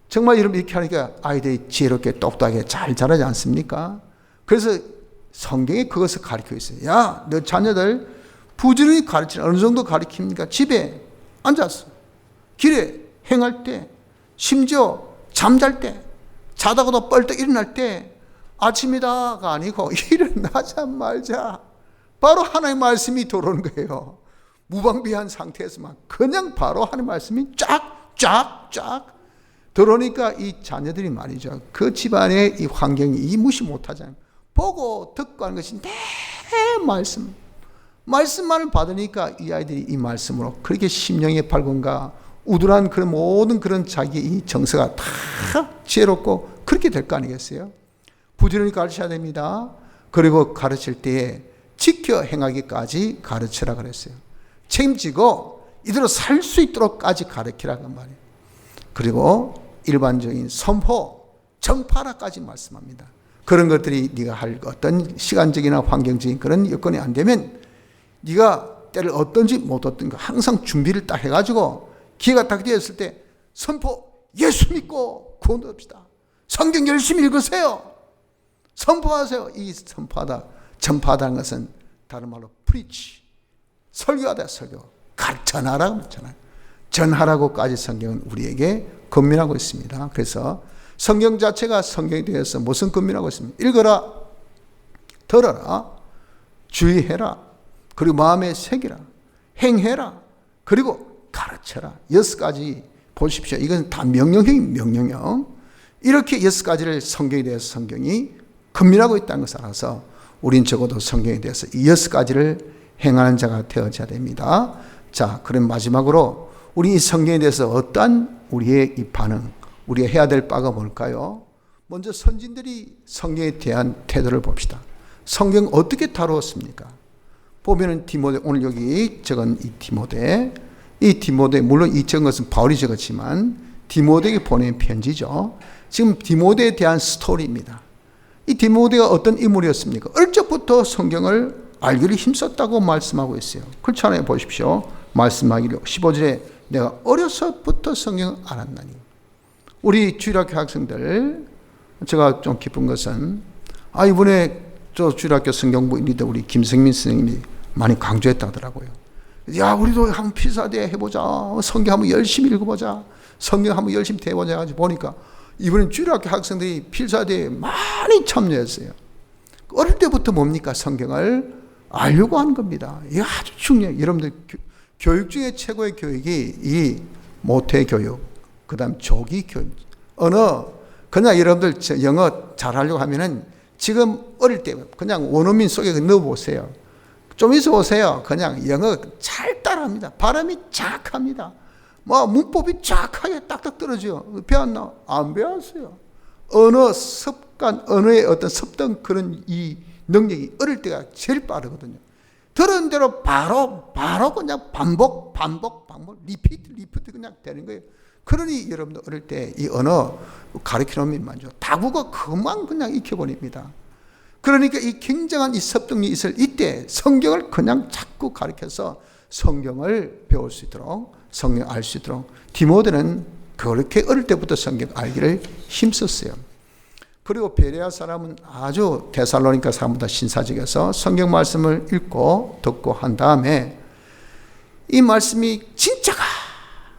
정말 여러분 이렇게 하니까 아이들이 지혜롭게 똑똑하게 잘 자라지 않습니까? 그래서 성경에 그것을 가르치고 있어요. 야, 너 자녀들 부지런히 가르치는 어느 정도 가르칩니까? 집에 앉아서 길에 행할 때, 심지어 잠잘 때, 자다가도 뻘떡 일어날 때, 아침이다가 아니고 일어나자마자 바로 하나님의 말씀이 들어오는 거예요. 무방비한 상태에서만 그냥 바로 하나님의 말씀이 쫙 들어오니까 이 자녀들이 말이죠. 그 집안의 이 환경이 무시 못하잖아요. 보고 듣고 하는 것이 내 말씀만을 받으니까 이 아이들이 이 말씀으로 그렇게 심령의 밝음과 우둔한 그런 모든 그런 자기의 이 정서가 다 지혜롭고 그렇게 될 거 아니겠어요? 부지런히 가르쳐야 됩니다. 그리고 가르칠 때에 지켜 행하기까지 가르치라 그랬어요. 책임지고 이대로 살 수 있도록까지 가르치라고 말이에요. 그리고 일반적인 선포, 전파라까지 말씀합니다. 그런 것들이 네가 할 어떤 시간적이나 환경적인 그런 여건이 안 되면 네가 때를 얻든지 못 얻든가 항상 준비를 딱 해가지고 기회가 딱 되었을 때 선포, 예수 믿고 구원 얻읍시다. 성경 열심히 읽으세요. 선포하세요. 이 선포하다, 전파하다는 것은 다른 말로 preach, 설교하다, 설교. 전하라고 했잖아요. 전하라고까지 성경은 우리에게 권면하고 있습니다. 그래서 성경 자체가 성경에 대해서 무슨 권면하고 있습니까? 읽어라, 들어라, 주의해라, 그리고 마음에 새기라, 행해라, 그리고 가르쳐라. 6가지 보십시오. 이건 다 명령형. 이렇게 6가지를 성경에 대해서 성경이 권면하고 있다는 것을 알아서 우린 적어도 성경에 대해서 이 6가지를 행하는 자가 되어져야 됩니다. 자, 그럼 마지막으로 우리 이 성경에 대해서 어떠한 우리의 이 반응, 우리가 해야 될 바가 뭘까요? 먼저 선진들이 성경에 대한 태도를 봅시다. 성경 어떻게 다루었습니까? 보면은 디모데, 오늘 여기 적은 이 디모데, 물론 이 적은 것은 바울이 적었지만 디모데에게 보낸 편지죠. 지금 디모데에 대한 스토리입니다. 이 디모데가 어떤 인물이었습니까? 어릴 적부터 성경을 알기를 힘썼다고 말씀하고 있어요. 그렇잖아요. 보십시오. 말씀하기를 15절에 내가 어려서부터 성경을 알았나니. 우리 주일학교 학생들, 제가 좀 기쁜 것은 이번에 저 주일학교 성경부 리더 우리 김성민 선생님이 많이 강조했다 하더라고요. 야, 우리도 한번 필사대 해보자. 성경 한번 열심히 읽어보자. 성경 한번 열심히 대보자 해가지고 보니까 이번엔 주일학교 학생들이 필사대에 많이 참여했어요. 어릴 때부터 뭡니까? 성경을 알려고 하는 겁니다. 이게 아주 중요해요. 여러분들 교육 중에 최고의 교육이 이 모태교육, 그 다음 조기교육. 그냥 여러분들 영어 잘하려고 하면은 지금 어릴 때 그냥 원어민 속에 넣어보세요. 좀 있어 보세요. 그냥 영어 잘 따라합니다. 발음이 정확합니다. 문법이 정확하게 딱딱 떨어져요. 배웠나? 안 배웠어요. 언어 습관, 언어의 어떤 습득 그런 이 능력이 어릴 때가 제일 빠르거든요. 들은 대로 바로 그냥 반복, 리피트 그냥 되는 거예요. 그러니 여러분들 어릴 때 이 언어 가르치는 만죠. 다국어 그만 그냥 익혀버립니다. 그러니까 이 굉장한 이 습득력이 있을 이때 성경을 그냥 자꾸 가르쳐서 성경을 배울 수 있도록, 성경을 알 수 있도록 디모데는 그렇게 어릴 때부터 성경 알기를 힘썼어요. 그리고 베레아 사람은 아주 데살로니가 사람보다 신사적이어서 성경 말씀을 읽고 듣고 한 다음에 이 말씀이 진짜가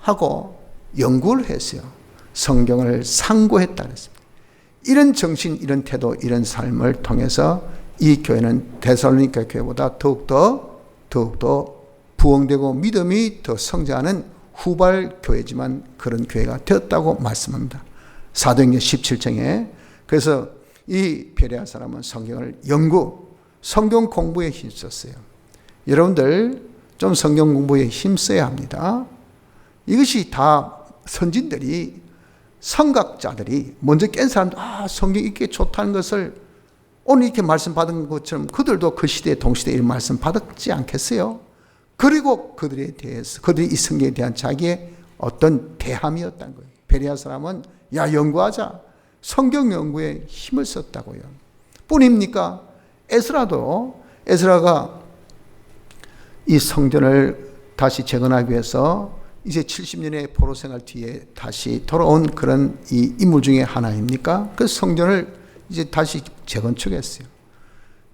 하고 연구를 했어요. 성경을 상고했다 그랬습니다. 이런 정신, 이런 태도, 이런 삶을 통해서 이 교회는 데살로니가 교회보다 더욱더 부흥되고 믿음이 더 성장하는 후발 교회지만 그런 교회가 되었다고 말씀합니다. 사도행전 17장에. 그래서 이 베레아 사람은 성경을 성경 공부에 힘썼어요. 여러분들 좀 성경 공부에 힘써야 합니다. 이것이 다 선진들이, 성각자들이 먼저 깬 사람들, 성경 읽기 좋다는 것을 오늘 이렇게 말씀 받은 것처럼 그들도 그 시대에 동시대에 이런 말씀 받았지 않겠어요? 그리고 그들이 이 성경에 대한 자기의 어떤 대함이었다는 거예요. 베레아 사람은 연구하자. 성경 연구에 힘을 썼다고요. 뿐입니까? 에스라가 이 성전을 다시 재건하기 위해서 이제 70년의 포로 생활 뒤에 다시 돌아온 그런 이 인물 중에 하나입니까? 그 성전을 이제 다시 재건축했어요.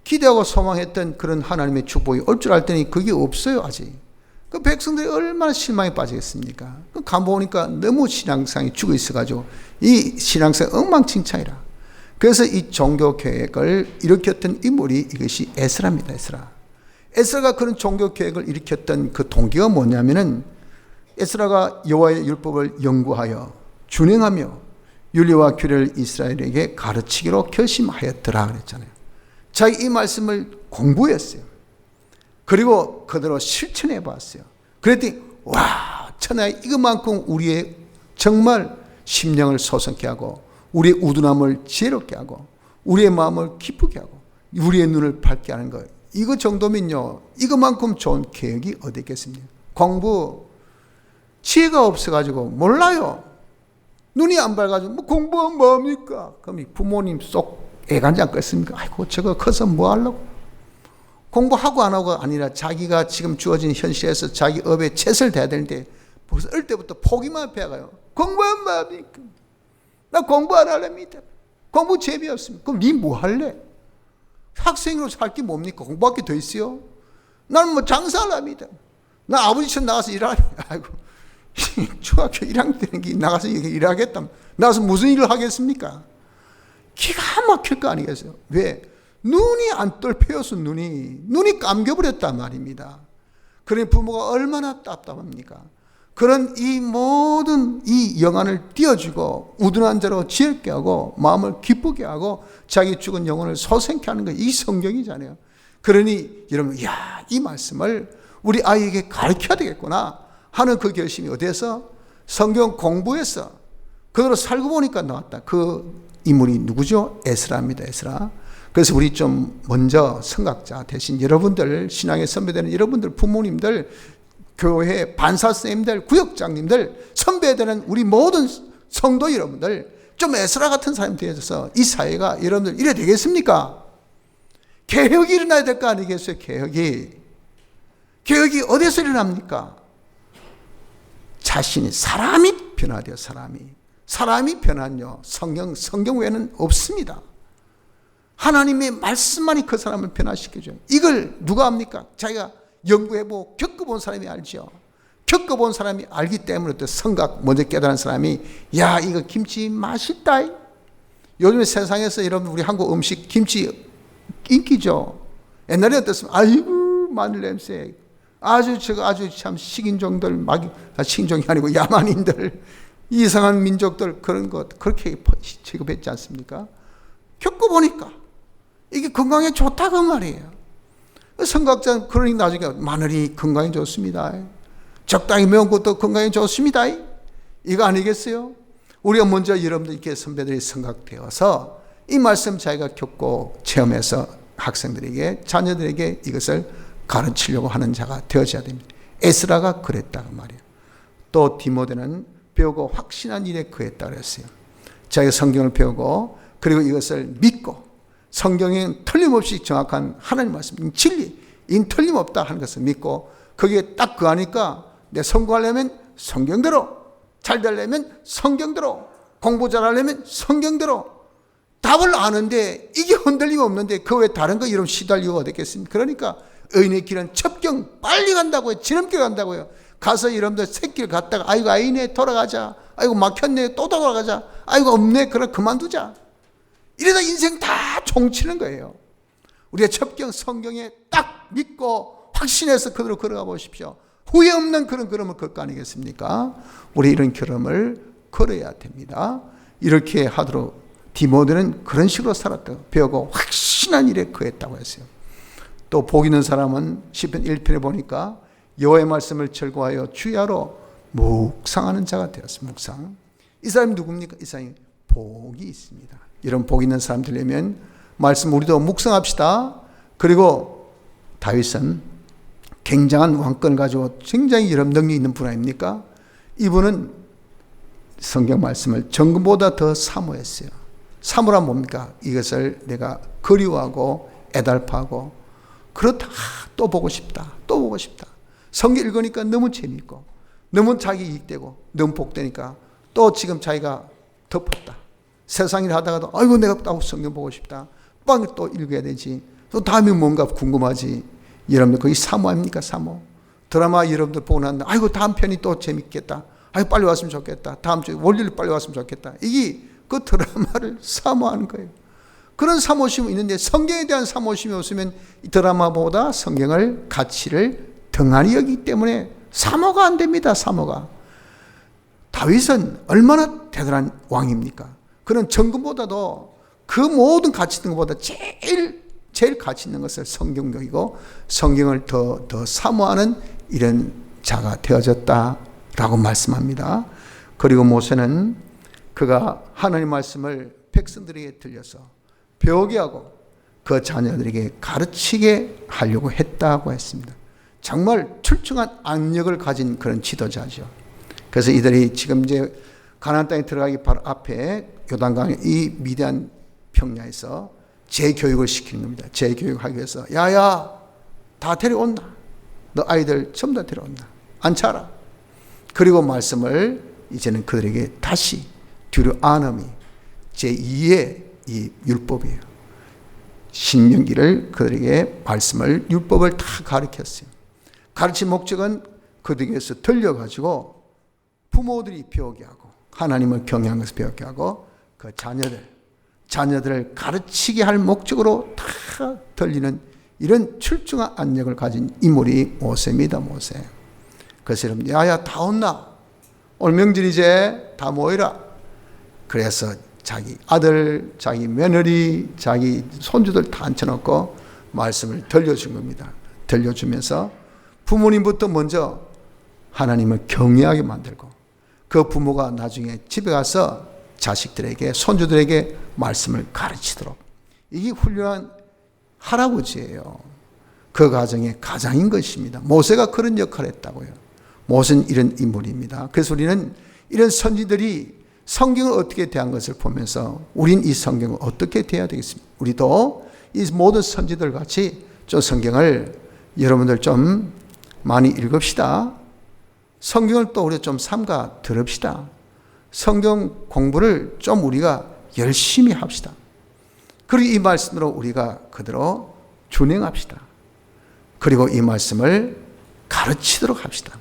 기대하고 소망했던 그런 하나님의 축복이 올 줄 알더니 그게 없어요, 아직. 그 백성들이 얼마나 실망에 빠지겠습니까? 그 가보니까 너무 신앙상이 죽어 있어가지고 이 신앙상 엉망진창이라. 그래서 이 종교 계획을 일으켰던 인물이 이것이 에스라입니다. 에스라가 그런 종교 계획을 일으켰던 그 동기가 뭐냐면은 에스라가 여호와의 율법을 연구하여 준행하며 윤리와 규례를 이스라엘에게 가르치기로 결심하였더라 그랬잖아요. 자기 이 말씀을 공부했어요. 그리고 그대로 실천해 봤어요. 그랬더니 천하에 이것만큼 우리의 정말 심령을 소성케 하고 우리의 우둔함을 지혜롭게 하고 우리의 마음을 기쁘게 하고 우리의 눈을 밝게 하는 것, 이거 정도면요, 이것만큼 좋은 계획이 어디 있겠습니까? 공부, 지혜가 없어가지고 몰라요. 눈이 안 밝아가지고 뭐 공부하면 뭐합니까? 그럼 부모님 쏙 애간장 껐습니까? 아이고 저거 커서 뭐 하려고? 공부하고 안 하고가 아니라 자기가 지금 주어진 현실에서 자기 업에 최선을 다해야 되는데 벌써 어릴 때부터 포기만 해가요. 공부하면 뭐합니까? 나 공부 안 할랍니다. 공부 재미없습니다. 그럼 니 뭐 할래? 학생으로 살 게 뭡니까? 공부할 게 더 있어요? 나는 뭐 장사하랍니다. 나 아버지처럼 나가서 아이고 중학교 1학년 되는 게 나가서 일하겠다. 나가서 무슨 일을 하겠습니까? 기가 막힐 거 아니겠어요? 왜? 눈이 안 뚫혀서 눈이 감겨버렸단 말입니다. 그러니 부모가 얼마나 답답합니까? 그런 이 모든 이 영안을 띄워주고 우둔한 자로 지혜롭게 하고 마음을 기쁘게 하고 자기 죽은 영혼을 소생케 하는 거, 이 성경이잖아요. 그러니 여러분, 이 말씀을 우리 아이에게 가르쳐야 되겠구나 하는 그 결심이 어디에서? 성경 공부에서 그대로 살고 보니까 나왔다. 그 인물이 누구죠? 에스라입니다. 에스라. 그래서 우리 좀 먼저 성각자 대신 여러분들, 신앙의 선배되는 여러분들, 부모님들, 교회 반사 선생님들, 구역장님들, 선배되는 우리 모든 성도 여러분들, 좀 에스라 같은 사람이 되어서 이 사회가 여러분들 이래 되겠습니까? 개혁이 일어나야 될 거 아니겠어요? 개혁이 어디서 일어납니까? 자신이, 사람이 변화돼요. 사람이 변화는요, 성경 외에는 없습니다. 하나님의 말씀만이 그 사람을 변화시켜줘요. 이걸 누가 합니까? 자기가 연구해보고 겪어본 사람이 알죠. 겪어본 사람이 알기 때문에 또 성각 먼저 깨달은 사람이 이거 김치 맛있다. 요즘에 세상에서 여러분 우리 한국 음식 김치 인기죠. 옛날에 어떻습니까? 아이고 마늘 냄새. 아주 참 식인종들, 식인종이 아니고 야만인들, 이상한 민족들 그런 것 그렇게 취급했지 않습니까? 겪어보니까 이게 건강에 좋다고 말이에요. 성각자는 그러니 나중에 마늘이 건강에 좋습니다. 적당히 매운 것도 건강에 좋습니다. 이거 아니겠어요? 우리가 먼저 여러분들께 선배들이 성각되어서 이 말씀 자기가 겪고 체험해서 학생들에게, 자녀들에게 이것을 가르치려고 하는 자가 되어져야 됩니다. 에스라가 그랬다고 말이에요. 또 디모데는 배우고 확신한 일에 그했다 그랬어요. 자기가 성경을 배우고 그리고 이것을 믿고 성경에 틀림없이 정확한 하나님 말씀, 진리, 틀림없다 하는 것을 믿고 거기에 딱 그하니까 내 성공하려면 성경대로, 잘 되려면 성경대로, 공부 잘하려면 성경대로 답을 아는데 이게 흔들림 없는데 그 외에 다른 거 이름 시도할 이유가 어딨겠습니까? 그러니까 의인의 길은 첩경 빨리 간다고요. 지름길 간다고요. 가서 여러분들 새길 갔다가 아이고 아이네 돌아가자. 아이고 막혔네 또 돌아가자. 아이고 없네 그럼 그만두자. 이러다 인생 다 종치는 거예요. 우리가 첩경 성경에 딱 믿고 확신해서 그대로 걸어가 보십시오. 후회 없는 그런 걸음을 걸 거 아니겠습니까? 우리 이런 걸음을 걸어야 됩니다. 이렇게 하도록 디모데는 그런 식으로 살았다고 배우고 확신한 일에 거했다고 했어요. 또 복 있는 사람은 시편 1편에 보니까 여호와의 말씀을 절거하여 주야로 묵상하는 자가 되었습니다. 묵상. 이 사람이 누굽니까? 이 사람이 복이 있습니다. 이런 복 있는 사람 되려면 말씀 우리도 묵상합시다. 그리고 다윗은 굉장한 왕권을 가지고 굉장히 여러 능력이 있는 분 아닙니까? 이분은 성경 말씀을 정금보다 더 사모했어요. 사모란 뭡니까? 이것을 내가 그리워하고 애달파하고 그렇다. 또 보고 싶다. 또 보고 싶다. 성경 읽으니까 너무 재미있고 너무 자기 이익되고 너무 복되니까 또 지금 자기가 덮었다. 세상 일 하다가도 아이고 내가 또 성경 보고 싶다. 빵 또 읽어야 되지. 또 다음에 뭔가 궁금하지. 여러분들 거기 사모 아닙니까? 사모. 드라마 여러분들 보고 났는데 아이고 다음 편이 또 재밌겠다. 아이고 빨리 왔으면 좋겠다. 다음 주에 월요일 빨리 왔으면 좋겠다. 이게 그 드라마를 사모하는 거예요. 그런 사모심이 있는데 성경에 대한 사모심이 없으면 이 드라마보다 성경을 가치를 등한히 여기기 때문에 사모가 안 됩니다. 사모가. 다윗은 얼마나 대단한 왕입니까? 그는 정금보다도 그 모든 가치 있는 것보다 제일 가치 있는 것을 성경적이고 성경을 더 사모하는 이런 자가 되어졌다라고 말씀합니다. 그리고 모세는 그가 하나님 말씀을 백성들에게 들려서 배우게 하고 그 자녀들에게 가르치게 하려고 했다고 했습니다. 정말 출중한 악력을 가진 그런 지도자죠. 그래서 이들이 지금 이제 가나안 땅에 들어가기 바로 앞에 요단강 이 미디안 평야에서 재교육을 시키는 겁니다. 재교육하기 위해서 야야 다 데려온다. 너 아이들 전부 다 데려온다. 앉혀라. 그리고 말씀을 이제는 그들에게 다시 듀르아노미 제2의 이 율법이에요. 신명기를 그들에게 말씀을 율법을 다 가르쳤어요. 가르친 목적은 그들에게서 들려가지고 부모들이 배우게 하고 하나님을 경외하는 것을 배우게 하고 그 자녀들을 가르치게 할 목적으로 다 들리는 이런 출중한 안력을 가진 인물이 모세입니다. 모세. 그래서 여러분 야야 다 온나 올 명절 이제 다 모이라. 그래서 자기 아들, 자기 며느리, 자기 손주들 다 앉혀놓고 말씀을 들려준 겁니다. 들려주면서 부모님부터 먼저 하나님을 경외하게 만들고 그 부모가 나중에 집에 가서 자식들에게 손주들에게 말씀을 가르치도록 이게 훌륭한 할아버지예요. 그 가정의 가장인 것입니다. 모세가 그런 역할을 했다고요. 모세는 이런 인물입니다. 그래서 우리는 이런 선지들이 성경을 어떻게 대한 것을 보면서 우린 이 성경을 어떻게 대해야 되겠습니까? 우리도 이 모든 선지들 같이 좀 성경을 여러분들 좀 많이 읽읍시다. 성경을 또 우리 좀 삼가 들읍시다. 성경 공부를 좀 우리가 열심히 합시다. 그리고 이 말씀으로 우리가 그대로 준행합시다. 그리고 이 말씀을 가르치도록 합시다.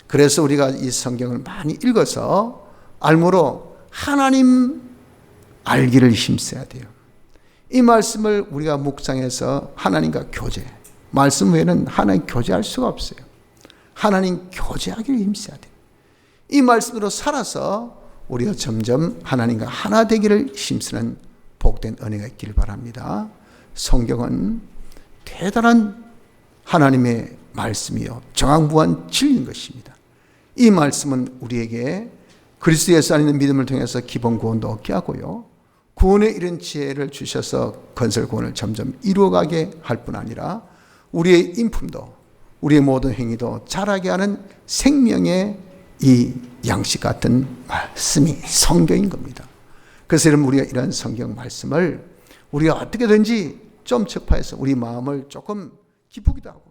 그래서 우리가 이 성경을 많이 읽어서 알므로 하나님 알기를 힘써야 돼요. 이 말씀을 우리가 묵상해서 하나님과 교제, 말씀 외에는 하나님 교제할 수가 없어요. 하나님 교제하기를 힘써야 돼요. 이 말씀으로 살아서 우리가 점점 하나님과 하나 되기를 힘쓰는 복된 은혜가 있기를 바랍니다. 성경은 대단한 하나님의 말씀이요 정확무한 진리인 것입니다. 이 말씀은 우리에게 그리스도 예수 안에 있는 믿음을 통해서 기본 구원도 얻게 하고요. 구원의 이런 지혜를 주셔서 건설 구원을 점점 이루어가게 할 뿐 아니라 우리의 인품도 우리의 모든 행위도 자라게 하는 생명의 이 양식 같은 말씀이 성경인 겁니다. 그래서 여러분 우리가 이런 성경 말씀을 우리가 어떻게든지 좀 접해서 우리 마음을 조금 기쁘기도 하고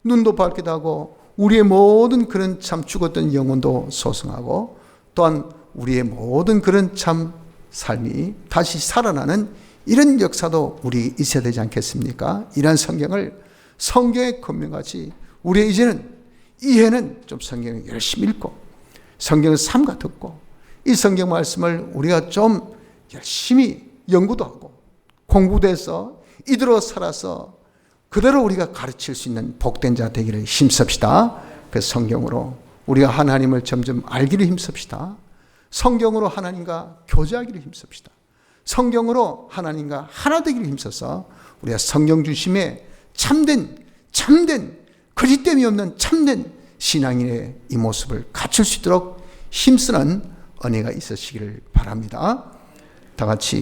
눈도 밝기도 하고 우리의 모든 그런 참 죽었던 영혼도 소성하고 또한 우리의 모든 그런 참 삶이 다시 살아나는 이런 역사도 우리 있어야 되지 않겠습니까? 이런 성경을 성경의 권면같이 우리 이제는 이해는 좀 성경을 열심히 읽고 성경을 삼가 듣고 이 성경 말씀을 우리가 좀 열심히 연구도 하고 공부도 해서 이대로 살아서 그대로 우리가 가르칠 수 있는 복된 자 되기를 힘씁시다. 그 성경으로 우리가 하나님을 점점 알기를 힘씁시다. 성경으로 하나님과 교제하기를 힘씁시다. 성경으로 하나님과 하나 되기를 힘써서 우리가 성경 중심의 참된 거짓됨이 없는 참된 신앙인의 이 모습을 갖출 수 있도록 힘쓰는 은혜가 있으시기를 바랍니다. 다 같이